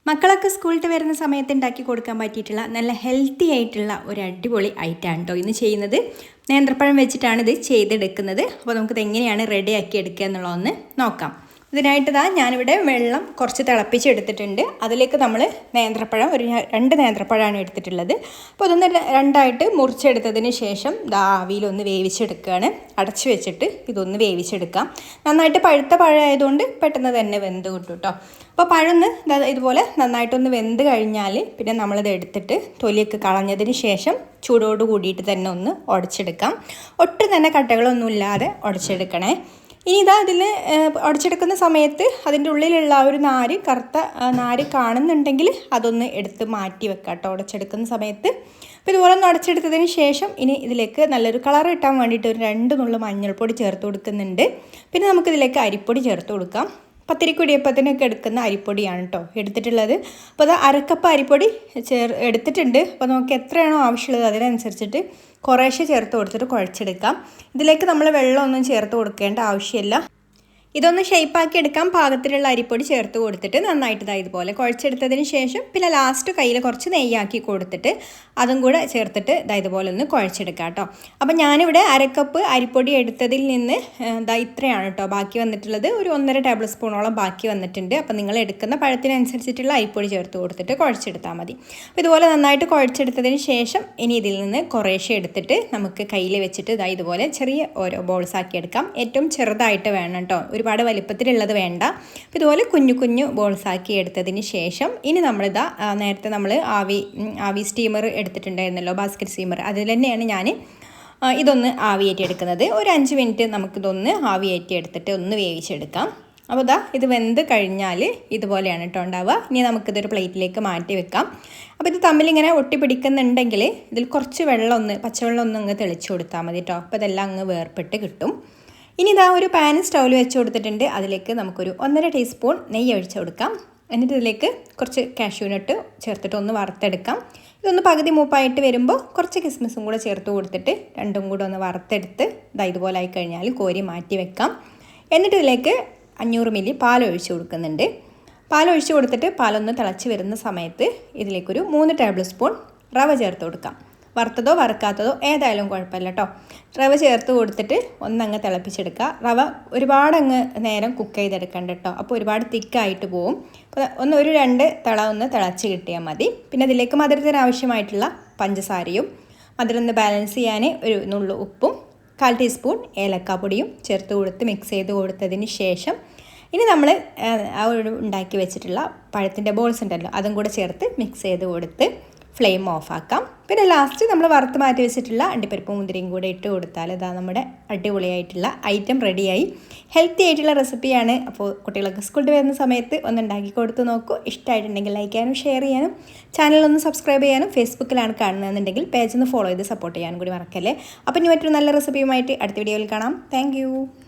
മക്കളൊക്കെ സ്കൂളിൽ വരുന്ന സമയത്ത് ഉണ്ടാക്കി കൊടുക്കാൻ പറ്റിയിട്ടുള്ള നല്ല ഹെൽത്തി ആയിട്ടുള്ള ഒരു അടിപൊളി ഐറ്റമാണ് കേട്ടോ ഇന്ന് ചെയ്യുന്നത്. നേന്ത്രപ്പഴം വെച്ചിട്ടാണ് ഇത് ചെയ്തെടുക്കുന്നത്. അപ്പോൾ നമുക്കിത് എങ്ങനെയാണ് റെഡിയാക്കി എടുക്കുക എന്നുള്ളതൊന്ന് നോക്കാം. ഇതിനായിട്ട് ഞാനിവിടെ വെള്ളം കുറച്ച് തിളപ്പിച്ചെടുത്തിട്ടുണ്ട്. അതിലേക്ക് നമ്മൾ നേന്ത്രപ്പഴം ഒരു 2 നേന്ത്രപ്പഴമാണ് എടുത്തിട്ടുള്ളത്. അപ്പോൾ അതൊന്ന് രണ്ടായിട്ട് മുറിച്ചെടുത്തതിന് ശേഷം ആവിയിലൊന്ന് വേവിച്ചെടുക്കുകയാണ്. അടച്ചു വെച്ചിട്ട് ഇതൊന്ന് വേവിച്ചെടുക്കാം. നന്നായിട്ട് പഴുത്ത പഴമായതുകൊണ്ട് പെട്ടെന്ന് തന്നെ വെന്ത് കിട്ടും കേട്ടോ. അപ്പോൾ പഴമൊന്ന് ഇതുപോലെ നന്നായിട്ടൊന്ന് വെന്ത് കഴിഞ്ഞാൽ പിന്നെ നമ്മളിത് എടുത്തിട്ട് തൊലിയൊക്കെ കളഞ്ഞതിന് ശേഷം ചൂടോട് കൂടിയിട്ട് തന്നെ ഒന്ന് ഉടച്ചെടുക്കാം. ഒട്ടും തന്നെ കട്ടകളൊന്നും ഇല്ലാതെ ഉടച്ചെടുക്കണേ. ഇനി ഇതിൽ ഉടച്ചെടുക്കുന്ന സമയത്ത് അതിൻ്റെ ഉള്ളിലുള്ള ആ ഒരു കറുത്ത നാര് കാണുന്നുണ്ടെങ്കിൽ അതൊന്ന് എടുത്ത് മാറ്റി വെക്കാം കേട്ടോ ഉടച്ചെടുക്കുന്ന സമയത്ത്. അപ്പോൾ ഇതുപോലെ ഒന്ന് ഉടച്ചെടുത്തതിന് ശേഷം ഇനി ഇതിലേക്ക് നല്ലൊരു കളർ കിട്ടാൻ വേണ്ടിയിട്ട് ഒരു 2 നുള്ളു മഞ്ഞൾപ്പൊടി ചേർത്ത് കൊടുക്കുന്നുണ്ട്. പിന്നെ നമുക്കിതിലേക്ക് അരിപ്പൊടി ചേർത്ത് കൊടുക്കാം. പത്തിരിക്കുടിയപ്പത്തിനൊക്കെ എടുക്കുന്ന അരിപ്പൊടിയാണ് കേട്ടോ എടുത്തിട്ടുള്ളത്. അപ്പോൾ അത് 1/2 കപ്പ് അരിപ്പൊടി എടുത്തിട്ടുണ്ട്. അപ്പോൾ നമുക്ക് എത്രയാണോ ആവശ്യമുള്ളത് അതിനനുസരിച്ചിട്ട് കുറേശ്ശെ ചേർത്ത് കൊടുത്തിട്ട് കുഴച്ചെടുക്കാം. ഇതിലേക്ക് നമ്മൾ വെള്ളമൊന്നും ചേർത്ത് കൊടുക്കേണ്ട ആവശ്യമില്ല. ഇതൊന്ന് ഷേപ്പാക്കി എടുക്കാൻ പാകത്തിലുള്ള അരിപ്പൊടി ചേർത്ത് കൊടുത്തിട്ട് നന്നായിട്ട് ഇതുപോലെ കുഴച്ചെടുത്തതിന് ശേഷം പിന്നെ ലാസ്റ്റ് കയ്യിൽ കുറച്ച് നെയ്യാക്കി കൊടുത്തിട്ട് അതും കൂടെ ചേർത്തിട്ട് ഇതുപോലെ ഒന്ന് കുഴച്ചെടുക്കാം കേട്ടോ. അപ്പോൾ ഞാനിവിടെ 1/2 കപ്പ് അരിപ്പൊടി എടുത്തതിൽ നിന്ന് ഇത്രയാണ് കേട്ടോ ബാക്കി വന്നിട്ടുള്ളത്. ഒരു 1.5 ടേബിൾ സ്പൂണോളം ബാക്കി വന്നിട്ടുണ്ട്. അപ്പോൾ നിങ്ങൾ എടുക്കുന്ന പഴത്തിനനുസരിച്ചിട്ടുള്ള അരിപ്പൊടി ചേർത്ത് കൊടുത്തിട്ട് കുഴച്ചെടുത്താൽ മതി. അപ്പോൾ ഇതുപോലെ നന്നായിട്ട് കുഴച്ചെടുത്തതിന് ശേഷം ഇനി ഇതിൽ നിന്ന് കുറേശ്ശെ എടുത്തിട്ട് നമുക്ക് കയ്യിൽ വെച്ചിട്ട് ഇതുപോലെ ചെറിയ ഓരോ ബോൾസ് ആക്കി എടുക്കാം. ഏറ്റവും ചെറുതായിട്ട് വേണം കേട്ടോ, ഒരുപാട് വലിപ്പത്തിലുള്ളത് വേണ്ട. അപ്പോൾ ഇതുപോലെ കുഞ്ഞു കുഞ്ഞു ബോൾസാക്കി എടുത്തതിന് ശേഷം ഇനി നമ്മളിതാ നേരത്തെ നമ്മൾ ആവി സ്റ്റീമർ എടുത്തിട്ടുണ്ടായിരുന്നല്ലോ, ബാസ്ക്കറ്റ് സ്റ്റീമർ, അതിൽ തന്നെയാണ് ഞാൻ ഇതൊന്ന് ആവിയേറ്റി എടുക്കുന്നത്. ഒരു 5 മിനിറ്റ് നമുക്കിതൊന്ന് ആവിയേറ്റി എടുത്തിട്ട് ഒന്ന് വേവിച്ചെടുക്കാം. അപ്പോൾ ഇത് വെന്ത് കഴിഞ്ഞാൽ ഇതുപോലെയാണ് കേട്ടോ ഉണ്ടാവുക. ഇനി നമുക്കിതൊരു പ്ലേറ്റിലേക്ക് മാറ്റി വെക്കാം. അപ്പോൾ ഇത് തമ്മിലിങ്ങനെ ഒട്ടിപ്പിടിക്കുന്നുണ്ടെങ്കിൽ ഇതിൽ കുറച്ച് പച്ചവെള്ളം ഒന്ന് അങ്ങ് തെളിച്ച് കൊടുത്താൽ മതി കേട്ടോ. അപ്പോൾ ഇതെല്ലാം അങ്ങ് വേർപ്പെട്ട് കിട്ടും. ഇനി ഒരു പാൻ സ്റ്റൗവിൽ വെച്ച് കൊടുത്തിട്ടുണ്ട്. അതിലേക്ക് നമുക്കൊരു 1.5 ടീസ്പൂൺ നെയ്യ് ഒഴിച്ച് കൊടുക്കാം. എന്നിട്ട് ഇതിലേക്ക് കുറച്ച് കാഷ്യൂനട്ട് ചേർത്തിട്ട് ഒന്ന് വറുത്തെടുക്കാം. ഇതൊന്ന് പകുതി മൂപ്പായിട്ട് വരുമ്പോൾ കുറച്ച് കിസ്മിസും കൂടെ ചേർത്ത് കൊടുത്തിട്ട് രണ്ടും കൂടെ ഒന്ന് വറുത്തെടുത്ത് ഇതുപോലെ ആയി കഴിഞ്ഞാൽ കോരി മാറ്റി വെക്കാം. എന്നിട്ട് ഇതിലേക്ക് 500 മില്ലി പാൽ ഒഴിച്ച് കൊടുക്കുന്നുണ്ട്. പാലൊഴിച്ച് കൊടുത്തിട്ട് പാലൊന്ന് തിളച്ച് വരുന്ന സമയത്ത് ഇതിലേക്കൊരു 3 ടേബിൾ സ്പൂൺ റവ ചേർത്ത് കൊടുക്കാം. വറുത്തതോ വറുക്കാത്തതോ ഏതായാലും കുഴപ്പമില്ല കേട്ടോ. റവ ചേർത്ത് കൊടുത്തിട്ട് ഒന്നങ്ങ് തിളപ്പിച്ചെടുക്കുക. റവ ഒരുപാട് അങ്ങ് നേരം കുക്ക് ചെയ്തെടുക്കണ്ട കേട്ടോ, അപ്പോൾ ഒരുപാട് തിക്കായിട്ട് പോവും. അപ്പോൾ ഒരു 2 തിള ഒന്ന് തിളച്ച് കിട്ടിയാൽ മതി. പിന്നെ അതിലേക്ക് മധുരത്തിന് ആവശ്യമായിട്ടുള്ള പഞ്ചസാരയും മധുരം ഒന്ന് ബാലൻസ് ചെയ്യാൻ ഒരു നുള്ളു ഉപ്പും 1/4 ടീസ്പൂൺ ഏലക്കാപ്പൊടിയും ചേർത്ത് കൊടുത്ത് മിക്സ് ചെയ്ത് കൊടുത്തതിന് ശേഷം ഇനി നമ്മൾ ഉണ്ടാക്കി വെച്ചിട്ടുള്ള പഴത്തിൻ്റെ ബോൾസ് ഉണ്ടല്ലോ അതും കൂടെ ചേർത്ത് മിക്സ് ചെയ്ത് കൊടുത്ത് ഫ്ലെയിം ഓഫാക്കാം. പിന്നെ ലാസ്റ്റ് നമ്മൾ വറുത്ത് മാറ്റി വെച്ചിട്ടുള്ള അണ്ടിപ്പരിപ്പും മുന്തിരിയും കൂടെ ഇട്ട് കൊടുത്താൽ നമ്മുടെ അടിപൊളിയായിട്ടുള്ള ഐറ്റം റെഡിയായി. ഹെൽത്തി ആയിട്ടുള്ള റെസിപ്പിയാണ്. അപ്പോൾ കുട്ടികളൊക്കെ സ്കൂളിൽ വരുന്ന സമയത്ത് ഒന്ന് ഉണ്ടാക്കി കൊടുത്ത് നോക്കൂ. ഇഷ്ടമായിട്ടുണ്ടെങ്കിൽ ലൈക്ക് ചെയ്യാനും ഷെയർ ചെയ്യാനും ചാനലൊന്ന് സബ്സ്ക്രൈബ് ചെയ്യാനും ഫേസ്ബുക്കിലാണ് കാണുന്നതെന്നുണ്ടെങ്കിൽ പേജ് ഒന്ന് ഫോളോ ചെയ്ത് സപ്പോർട്ട് ചെയ്യാനും കൂടി മറക്കല്ലേ. അപ്പോൾ ഇനി മറ്റൊരു നല്ല റെസിപ്പിയുമായിട്ട് അടുത്ത വീഡിയോയിൽ കാണാം. താങ്ക്